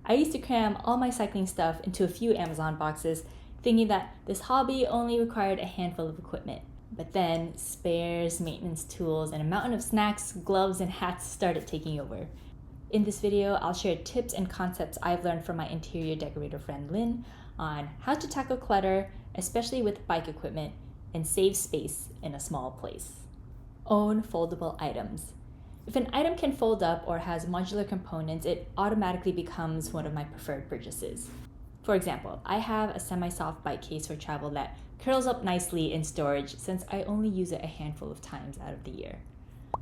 I used to cram all my cycling stuff into a few Amazon boxes, thinking that this hobby only required a handful of equipment. But then spares, maintenance tools, and a mountain of snacks, gloves, and hats started taking over. In this video, I'll share tips and concepts I've learned from my interior decorator friend Linh on how to tackle clutter, especially with bike equipment, and save space in a small place. Own foldable items. If an item can fold up or has modular components, it automatically becomes one of my preferred purchases. For example, I have a semi-soft bike case for travel that curls up nicely in storage since I only use it a handful of times out of the year.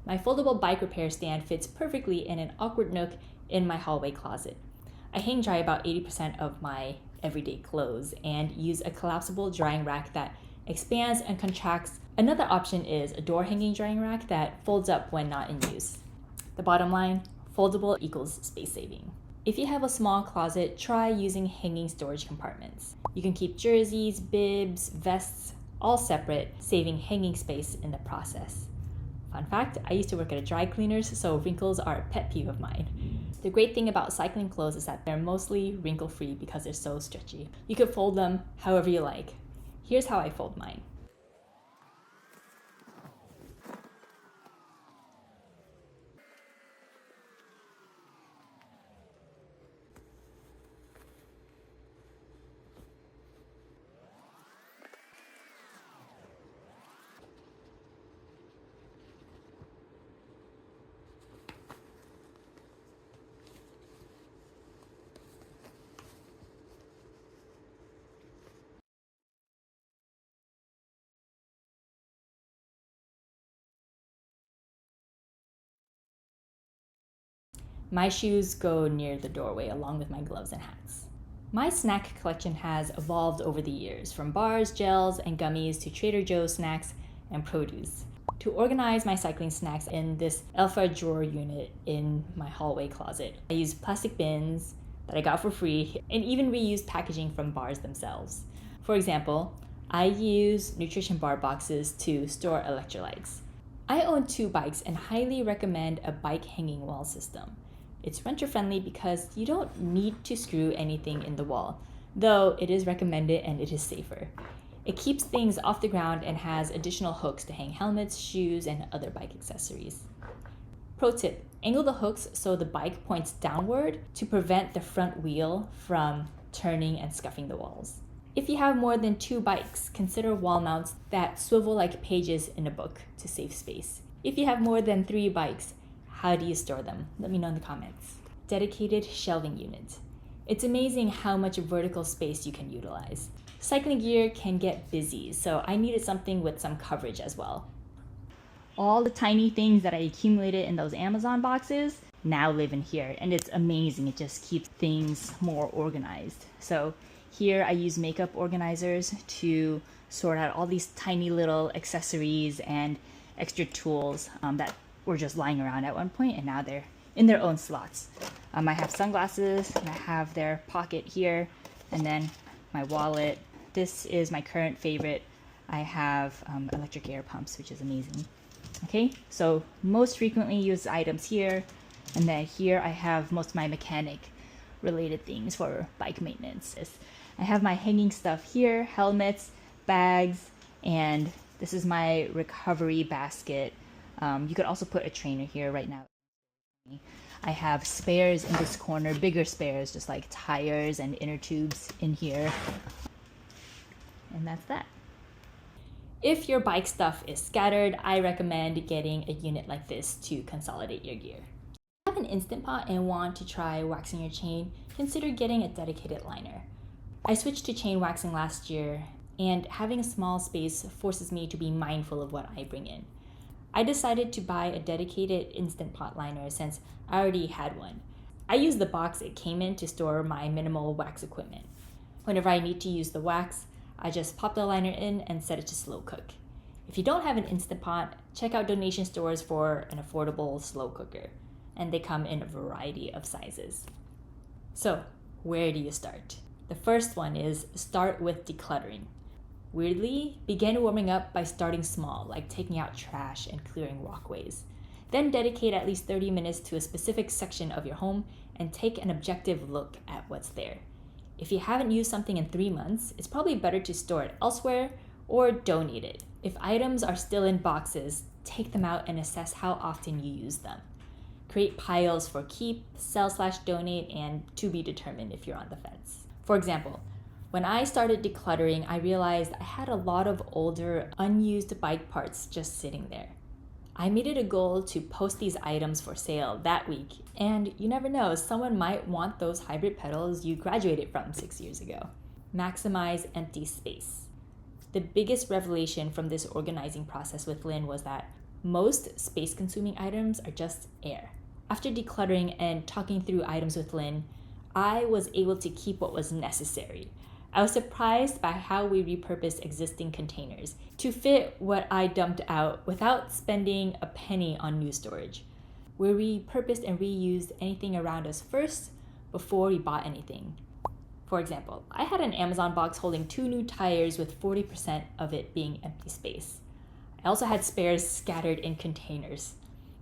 My foldable bike repair stand fits perfectly in an awkward nook in my hallway closet. I hang dry about 80% of my everyday clothes and use a collapsible drying rack that expands and contracts. Another option is a door hanging drying rack that folds up when not in use. The bottom line, foldable equals space saving. If you have a small closet, try using hanging storage compartments. You can keep jerseys, bibs, vests, all separate, saving hanging space in the process. Fun fact, I used to work at a dry cleaners, so wrinkles are a pet peeve of mine. The great thing about cycling clothes is that they're mostly wrinkle-free because they're so stretchy. You could fold them however you like. Here's how I fold mine. My shoes go near the doorway along with my gloves and hats. My snack collection has evolved over the years, from bars, gels, and gummies to Trader Joe's snacks and produce. To organize my cycling snacks in this Elfa drawer unit in my hallway closet, I use plastic bins that I got for free and even reuse packaging from bars themselves. For example, I use nutrition bar boxes to store electrolytes. I own 2 bikes and highly recommend a bike hanging wall system. It's renter-friendly because you don't need to screw anything in the wall, though it is recommended and it is safer. It keeps things off the ground and has additional hooks to hang helmets, shoes, and other bike accessories. Pro tip, angle the hooks so the bike points downward to prevent the front wheel from turning and scuffing the walls. If you have more than 2 bikes, consider wall mounts that swivel like pages in a book to save space. If you have more than 3 bikes, how do you store them? Let me know in the comments. Dedicated shelving unit. It's amazing how much vertical space you can utilize. Cycling gear can get busy, so I needed something with some coverage as well. All the tiny things that I accumulated in those Amazon boxes now live in here, and it's amazing. It just keeps things more organized. So here I use makeup organizers to sort out all these tiny little accessories and extra tools that were just lying around at one point, and now they're in their own slots. I have sunglasses, and I have their pocket here, and then my wallet. This is my current favorite. I have electric air pumps, which is amazing. Okay, so most frequently used items here, and then here I have most of my mechanic related things for bike maintenance. I have my hanging stuff here, helmets, bags, and this is my recovery basket. You could also put a trainer here right now. I have spares in this corner, bigger spares, just like tires and inner tubes in here. And that's that. If your bike stuff is scattered, I recommend getting a unit like this to consolidate your gear. If you have an Instant Pot and want to try waxing your chain, consider getting a dedicated liner. I switched to chain waxing last year, and having a small space forces me to be mindful of what I bring in. I decided to buy a dedicated Instant Pot liner since I already had one. I use the box it came in to store my minimal wax equipment. Whenever I need to use the wax, I just pop the liner in and set it to slow cook. If you don't have an Instant Pot, check out donation stores for an affordable slow cooker, and they come in a variety of sizes. So, where do you start? The first one is start with decluttering. Weirdly, begin warming up by starting small, like taking out trash and clearing walkways. Then dedicate at least 30 minutes to a specific section of your home and take an objective look at what's there. If you haven't used something in 3 months, it's probably better to store it elsewhere or donate it. If items are still in boxes, take them out and assess how often you use them. Create piles for keep, sell/donate, and to be determined if you're on the fence. For example, when I started decluttering, I realized I had a lot of older, unused bike parts just sitting there. I made it a goal to post these items for sale that week, and you never know, someone might want those hybrid pedals you graduated from 6 years ago. Maximize empty space. The biggest revelation from this organizing process with Lynn was that most space-consuming items are just air. After decluttering and talking through items with Lynn, I was able to keep what was necessary. I was surprised by how we repurposed existing containers to fit what I dumped out without spending a penny on new storage. We repurposed and reused anything around us first before we bought anything. For example, I had an Amazon box holding 2 new tires with 40% of it being empty space. I also had spares scattered in containers.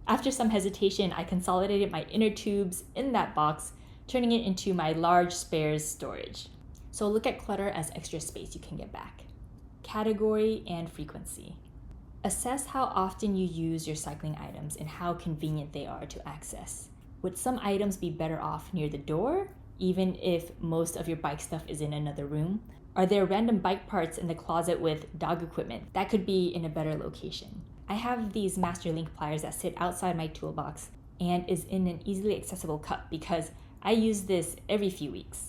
After some hesitation, I consolidated my inner tubes in that box, turning it into my large spares storage. So look at clutter as extra space you can get back. Category and frequency. Assess how often you use your cycling items and how convenient they are to access. Would some items be better off near the door, even if most of your bike stuff is in another room? Are there random bike parts in the closet with dog equipment that could be in a better location? I have these Master Link pliers that sit outside my toolbox and is in an easily accessible cup because I use this every few weeks.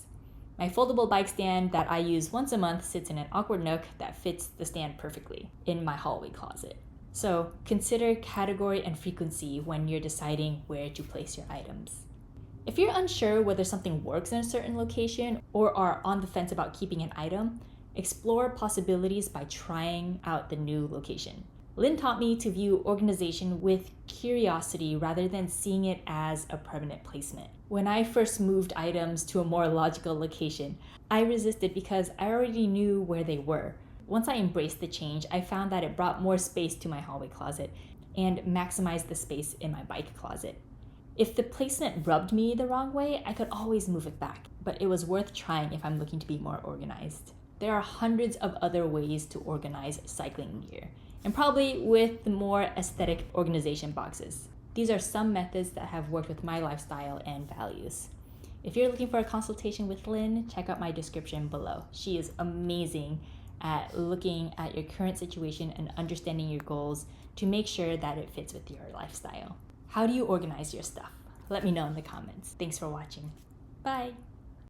My foldable bike stand that I use once a month sits in an awkward nook that fits the stand perfectly in my hallway closet. So consider category and frequency when you're deciding where to place your items. If you're unsure whether something works in a certain location or are on the fence about keeping an item, explore possibilities by trying out the new location. Lynn taught me to view organization with curiosity rather than seeing it as a permanent placement. When I first moved items to a more logical location, I resisted because I already knew where they were. Once I embraced the change, I found that it brought more space to my hallway closet and maximized the space in my bike closet. If the placement rubbed me the wrong way, I could always move it back, but it was worth trying if I'm looking to be more organized. There are hundreds of other ways to organize cycling gear, and probably with the more aesthetic organization boxes. These are some methods that have worked with my lifestyle and values. If you're looking for a consultation with Lynn, check out my description below. She is amazing at looking at your current situation and understanding your goals to make sure that it fits with your lifestyle. How do you organize your stuff? Let me know in the comments. Thanks for watching. Bye.